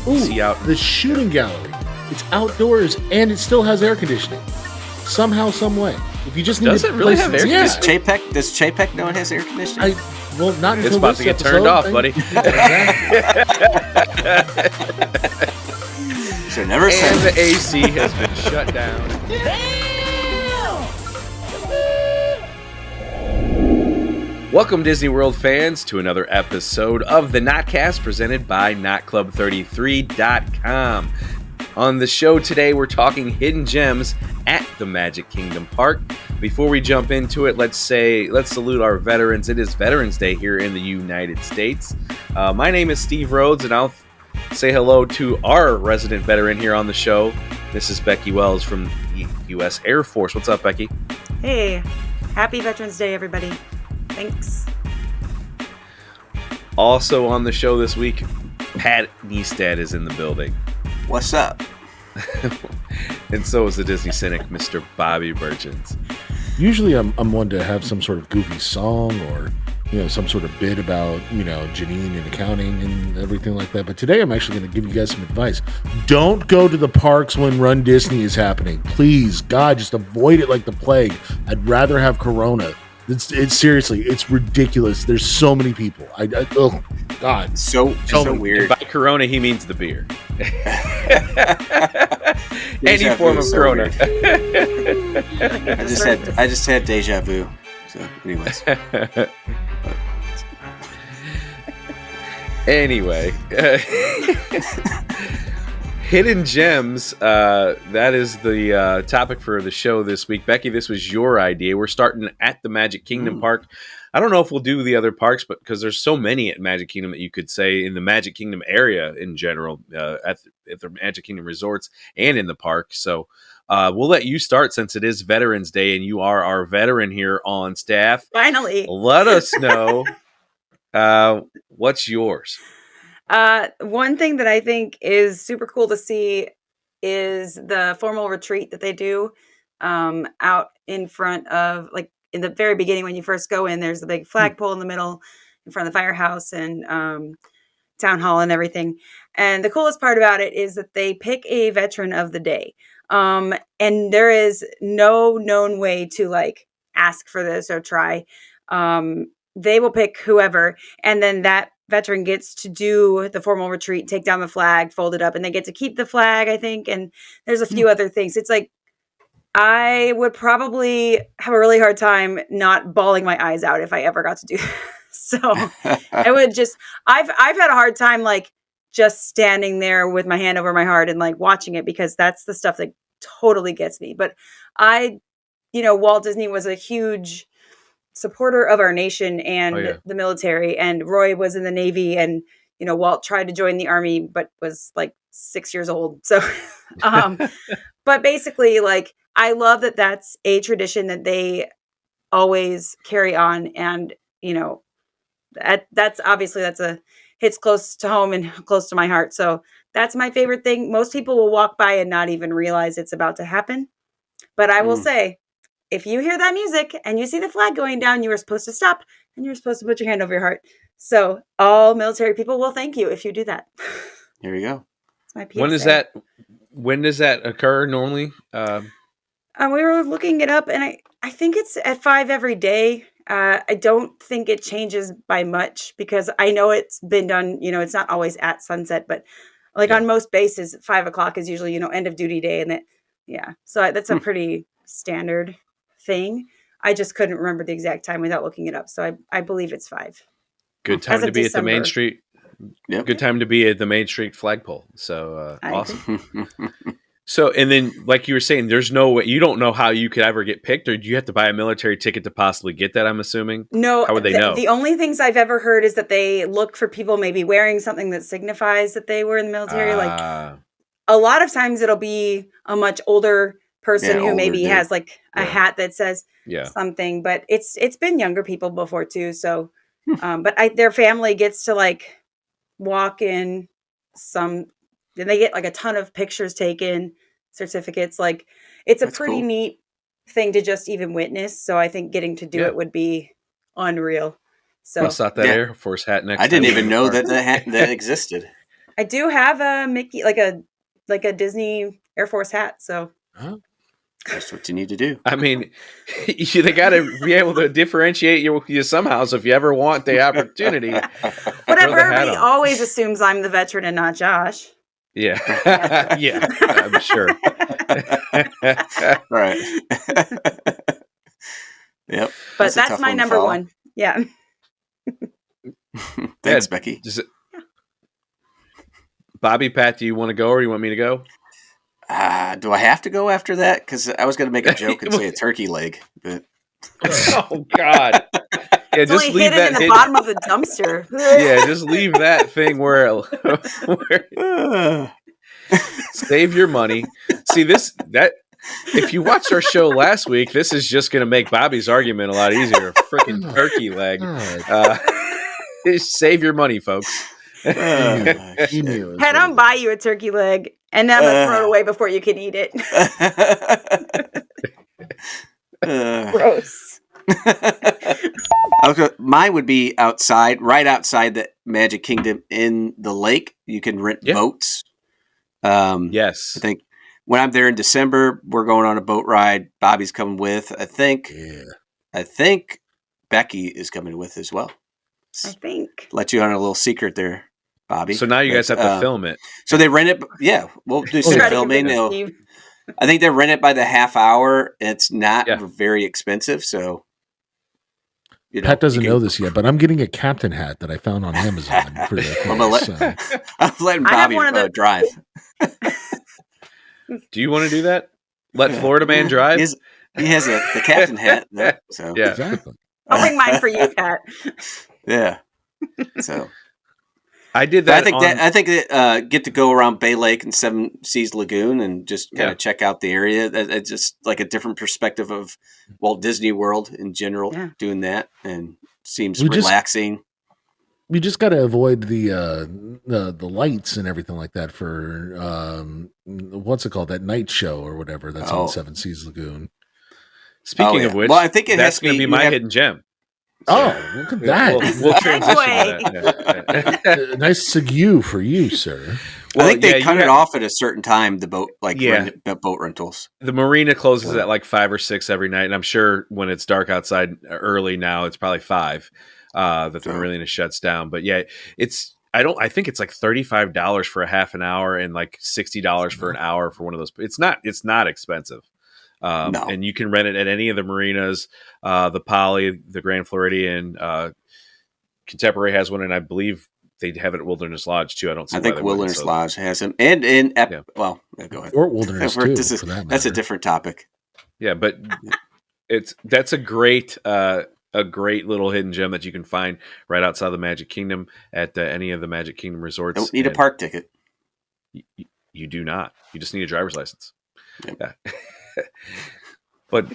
Ooh, see out. the shooting gallery. It's outdoors and it still has air conditioning. Somehow, some way. If you just need Does it really have air conditioning? Does Chapek know it has air conditioning? Well, not until It's about this to get episode, turned off, buddy. So never And said the AC has been shut down. Welcome, Disney World fans, to another episode of the Notcast presented by NotClub33.com. On the show today, we're talking hidden gems at the Magic Kingdom Park. Before we jump into it, let's salute our veterans. It is Veterans Day here in the United States. My name is Steve Rhodes, and I'll say hello to our resident veteran here on the show. This is Becky Wells from the U.S. Air Force. What's up, Becky? Hey, happy Veterans Day, everybody. Thanks. Also on the show this week, Pat Neestad is in the building. what's up? And so is the Disney cynic, Mr. Bobby Burgins. Usually I'm one to have some sort of goofy song or, some sort of bit about, Janine and accounting and everything like that. But today I'm actually going to give you guys some advice. Don't go to the parks when Run Disney is happening. Please, God, just avoid it like the plague. I'd rather have Corona. It's seriously, it's ridiculous. There's so many people. Oh God, So weird. And by Corona, he means the beer. Any form of Corona. I just had deja vu. So, anyways. Anyway, hidden gems. That is the topic for the show this week. Becky, this was your idea. We're starting at the Magic Kingdom Park. I don't know if we'll do the other parks, but because there's so many at Magic Kingdom that you could say in the Magic Kingdom area in general, at the Magic Kingdom resorts and in the park. So we'll let you start since it is Veterans Day and you are our veteran here on staff. Finally. Let us know what's yours. One thing that I think is super cool to see is the formal retreat that they do out in front of, like, in the very beginning when you first go in, there's a big flagpole in the middle in front of the firehouse and town hall and everything. And the coolest part about it is that they pick a veteran of the day. And there is no known way to ask for this or try. They will pick whoever, and then that veteran gets to do the formal retreat, take down the flag, fold it up, and they get to keep the flag, I think. And there's a few other things. It's like, I would probably have a really hard time not bawling my eyes out if I ever got to do that. So I would just, I've had a hard time just standing there with my hand over my heart and watching it, because that's the stuff that totally gets me. But Walt Disney was a huge supporter of our nation and the military, and Roy was in the Navy, and Walt tried to join the Army but was 6 years old. So but basically, I love that that's a tradition that they always carry on, and that's hits close to home and close to my heart. So that's my favorite thing. Most people will walk by and not even realize it's about to happen, but I will say, if you hear that music and you see the flag going down, you were supposed to stop and you're supposed to put your hand over your heart. So all military people will thank you if you do that. Here we go. That's my PSA. When does that occur normally? We were looking it up, and I think it's at 5 every day. I don't think it changes by much, because I know it's been done, it's not always at sunset, but on most bases, 5 o'clock is usually, end of duty day. And so that's a pretty standard thing. I just couldn't remember the exact time without looking it up. So I believe it's 5. Good time to be December. at the Main Street. Yep. Good time to be at the Main Street flagpole. So awesome. So, and then like you were saying, there's no way, you don't know how you could ever get picked, or do you have to buy a military ticket to possibly get that, I'm assuming? No. How would they know? The only things I've ever heard is that they look for people maybe wearing something that signifies that they were in the military. A lot of times it'll be a much older person who maybe has a hat that says something, but it's been younger people before too. So, but their family gets to walk in then they get a ton of pictures taken, certificates. It's a pretty neat thing to just even witness. So I think getting to do it would be unreal. So bust out that Air Force hat next. I didn't even know that hat that existed. I do have a Mickey, like a Disney Air Force hat. So That's what you need to do. I mean, they got to be able to differentiate you somehow. So if you ever want the opportunity, whatever. throw the hat Everybody on. always assumes I'm the veteran and not Josh. Yeah, yeah, I'm sure. Right. Yep. But a that's tough my one to number follow. one. Yeah. Thanks, Becky. Bobby, Pat, do you want to go or do you want me to go? Do I have to go after that? Because I was going to make a joke and say a turkey leg, but Oh God! Yeah, It's just only leave hidden that in the hidden. bottom of the dumpster. Yeah, just leave that thing where save your money. See that if you watched our show last week, this is just going to make Bobby's argument a lot easier. Freaking turkey leg. Save your money, folks. He knew it was Pat, what I'm it buy is. you a turkey leg, and then I'm gonna throw it away before you can eat it. Gross. Mine would be outside, right outside the Magic Kingdom in the lake. You can rent boats. Yes. I think when I'm there in December, we're going on a boat ride. Bobby's coming with. I think Becky is coming with as well. I think. Let you on a little secret there, Bobby. So now you guys have to film it. So they rent it. Yeah, we'll do some filming. I think they rent it by the half hour. It's not very expensive, so. Pat doesn't know this yet, but I'm getting a captain hat that I found on Amazon for the I'm letting Bobby drive. Do you want to do that? Let Florida Man drive? He has the captain hat. So. Yeah. Exactly. I'll bring mine for you, Pat. Yeah. So. I did that. I think get to go around Bay Lake and Seven Seas Lagoon and just kind of check out the area. It's just like a different perspective of Walt Disney World in general. Yeah. Doing that and seems relaxing. We just got to avoid the lights and everything like that for what's it called, that night show or whatever that's on Seven Seas Lagoon. Speaking of which, I think that's going to be my hidden gem. So, look at that. We'll transition to that. Nice segue for you, sir. Well, I think they cut it off at a certain time, the boat, boat rentals. The marina closes at like 5 or 6 every night, and I'm sure when it's dark outside early now, it's probably 5 that the marina shuts down. But yeah, I think it's like $35 for a half an hour and like $60 for an hour for one of those. It's not expensive. No. And you can rent it at any of the marinas, the Poly, the Grand Floridian, Contemporary has one, and I believe they have it at Wilderness Lodge too. I think Wilderness Lodge has them, and go ahead. Or Wilderness too. That's a different topic. Yeah, but that's a great little hidden gem that you can find right outside the Magic Kingdom at any of the Magic Kingdom resorts. Don't need a park ticket. You do not. You just need a driver's license. Yep. Yeah. But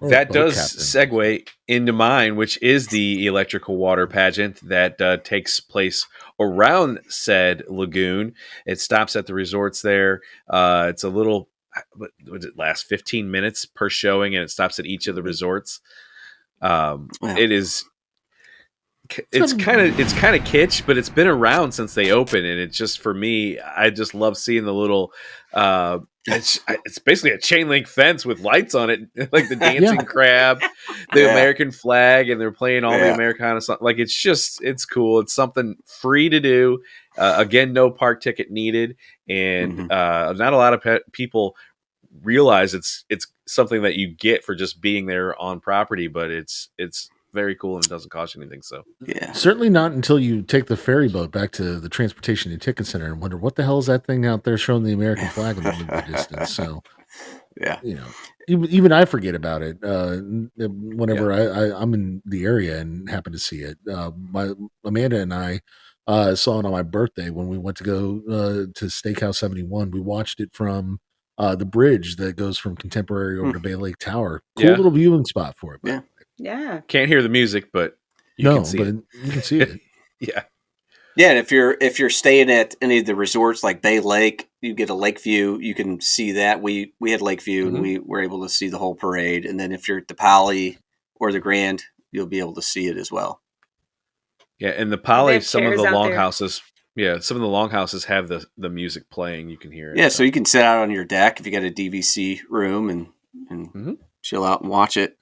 that does segue into mine, which is the electrical water pageant that takes place around said lagoon. It stops at the resorts there. It's a little, would it last 15 minutes per showing, and it stops at each of the resorts. It is. It's kind of kitsch, but it's been around since they opened, and it's just, for me, I just love seeing the little. It's basically a chain link fence with lights on it, like the dancing crab, the American flag, and they're playing all the Americana songs. Like, it's cool. It's something free to do. Again, no park ticket needed, and not a lot of people realize it's something that you get for just being there on property, but it's very cool and it doesn't cost you anything. So certainly not until you take the ferry boat back to the Transportation and Ticket Center and wonder what the hell is that thing out there showing the American flag in the distance. So even I forget about it whenever I'm in the area and happen to see it. My Amanda and I saw it on my birthday when we went to go to Steakhouse 71. We watched it from the bridge that goes from Contemporary over to Bay Lake Tower. Cool little viewing spot for it. But yeah. Can't hear the music, but you can see it. You can see it. Yeah. Yeah, and if you're staying at any of the resorts like Bay Lake, you get a lake view. You can see that. We had lake view, and we were able to see the whole parade. And then if you're at the Poly or the Grand, you'll be able to see it as well. Yeah, and the Poly, some of the longhouses. Yeah, some of the longhouses have the music playing. You can hear it. Yeah, so you can sit out on your deck if you got a DVC room and chill out and watch it.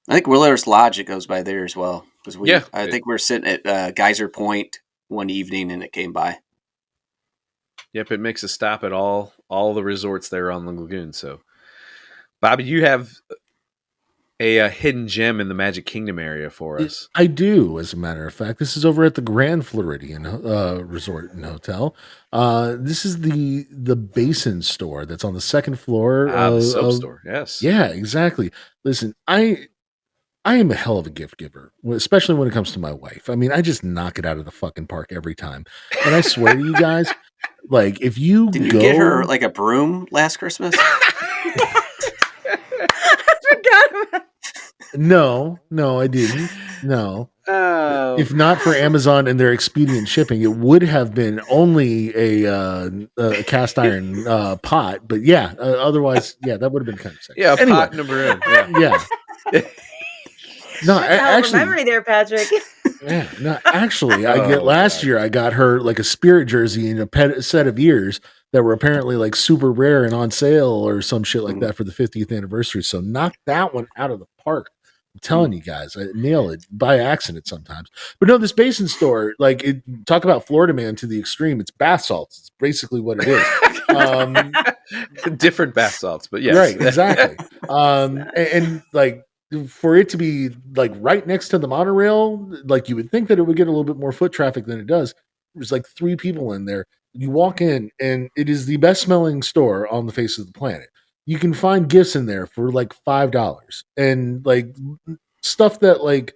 I think Willard's Lodge, it goes by there as well. Because I think we were sitting at Geyser Point one evening and it came by. Yep, it makes a stop at all the resorts there on the lagoon. So, Bobby, you have a hidden gem in the Magic Kingdom area for us. I do, as a matter of fact. This is over at the Grand Floridian Resort and Hotel. This is the Basin store that's on the second floor. The soap store, yes. Yeah, exactly. Listen, I am a hell of a gift giver, especially when it comes to my wife. I mean, I just knock it out of the fucking park every time. And I swear to you guys, like, if you Didn't you get her like a broom last Christmas? No, I didn't. No. Oh. If not for Amazon and their expedient shipping, it would have been only a cast iron pot. But yeah, otherwise, yeah, that would have been kind of sexy. Yeah, anyway, pot in a broom. Yeah. No, actually, memory there, Patrick. Yeah, no, actually, last year I got her like a Spirit jersey and a set of ears that were apparently like super rare and on sale or some shit like that for the 50th anniversary. So knock that one out of the park. I'm telling you guys, I nail it by accident sometimes. But no, this Basin store, like, talk about Florida man to the extreme. It's bath salts. It's basically what it is. Different bath salts, but yes. Right, exactly. and like, for it to be like right next to the monorail, like you would think that it would get a little bit more foot traffic than it does. There's like 3 people in there. You walk in and it is the best smelling store on the face of the planet. You can find gifts in there for like $5 and like stuff that like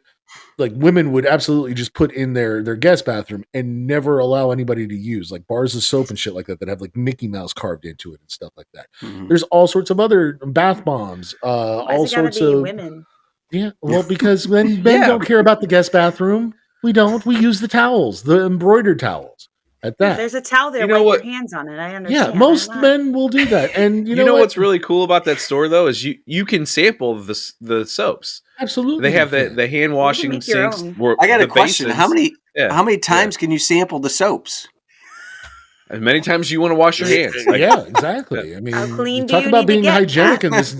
women would absolutely just put in their guest bathroom and never allow anybody to use, like bars of soap and shit like that have like Mickey Mouse carved into it and stuff like that. There's all sorts of other bath bombs, all sorts of women. Yeah, well, because men don't care about the guest bathroom. We don't. We use the towels, the embroidered towels. At that, there's a towel there. Wipe your hands on it. I understand. Yeah, most men will do that. And you know what's really cool about that store though is you can sample the soaps. Absolutely, they have the hand washing sinks. I got a question. Basins. How many times can you sample the soaps? As many times as you want to wash your hands. Yeah, exactly. I mean, talk about being hygienic in this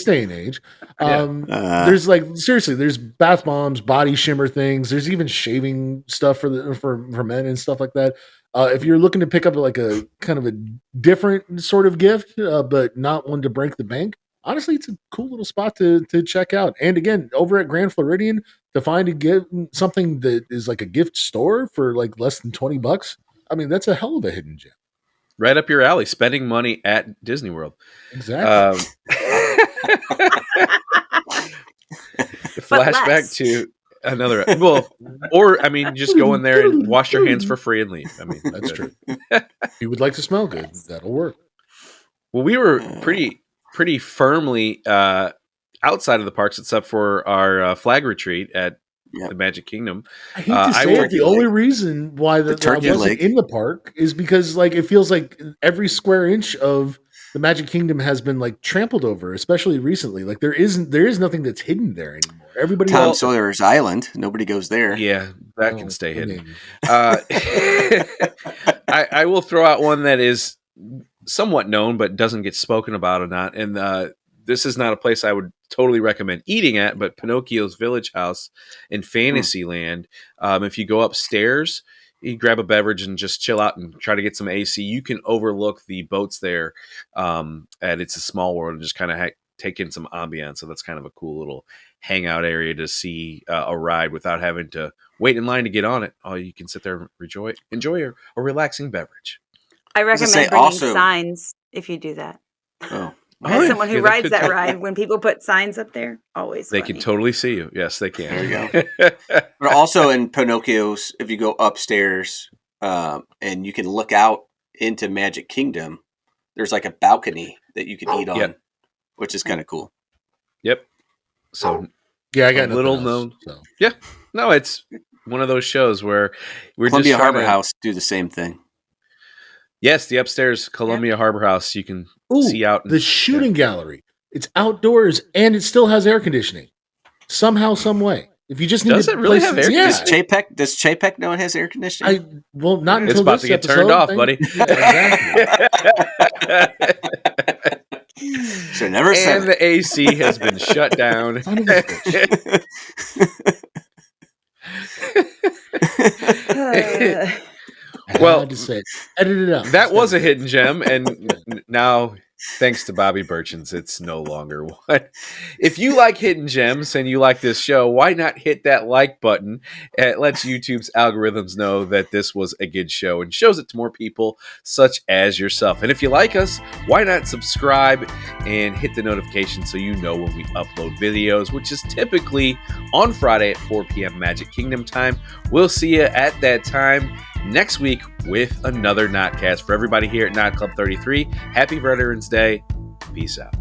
day and age. There's like seriously, there's bath bombs, body shimmer things. There's even shaving stuff for men and stuff like that. If you're looking to pick up like a kind of a different sort of gift, but not one to break the bank, honestly, it's a cool little spot to check out. And again, over at Grand Floridian, to find something that is like a gift store for like less than $20. I mean, that's a hell of a hidden gem. Right up your alley, spending money at Disney World. Exactly. Flashback to another, just go in there and wash your hands for free and leave. I mean, that's true. If you would like to smell good, that'll work. Well, we were pretty firmly outside of the parks, except for our flag retreat at the Magic Kingdom. I hate to say it, the only reason why I wasn't in the park is because like it feels like every square inch of the Magic Kingdom has been like trampled over, especially recently. Like there is nothing that's hidden there anymore. Everybody Tom Sawyer's Island, nobody goes there. Yeah, that can stay hidden. I will throw out one that is somewhat known but doesn't get spoken about or not, and this is not a place I would totally recommend eating at, but Pinocchio's Village House in Fantasyland. If you go upstairs, you grab a beverage and just chill out and try to get some AC. You can overlook the boats there, and it's a small world, and just kind of take in some ambiance. So that's kind of a cool little hangout area to see a ride without having to wait in line to get on it. You can sit there and enjoy a relaxing beverage. I recommend bringing signs if you do that. Oh. As someone who rides that ride, when people put signs up there, always they can totally see you. Yes, they can. There you go. But also in Pinocchio's, if you go upstairs and you can look out into Magic Kingdom, there's like a balcony that you can eat on, which is kind of cool. Yep. So yeah, I got a little known. So. Yeah, no, it's one of those shows where we're Columbia just Harbor House do the same thing. Yes, the upstairs Columbia Harbor House, you can see out. The shooting gallery. It's outdoors and it still has air conditioning. Somehow, some way. If you just need Does to it really have air Does Chapek know it has air conditioning? Not until It's about this to get episode, turned off, buddy. Exactly. So never said And the AC has been shut down. Son of a bitch. Well, to say, edit it out. that was a hidden gem, and now, thanks to Bobby Burchins, it's no longer one. If you like hidden gems and you like this show, why not hit that like button? It lets YouTube's algorithms know that this was a good show and shows it to more people such as yourself. And if you like us, why not subscribe and hit the notification so you know when we upload videos, which is typically on Friday at 4 p.m. Magic Kingdom time. We'll see you at that time next week with another Notcast. For everybody here at Knot Club 33, happy Veterans Day. Peace out.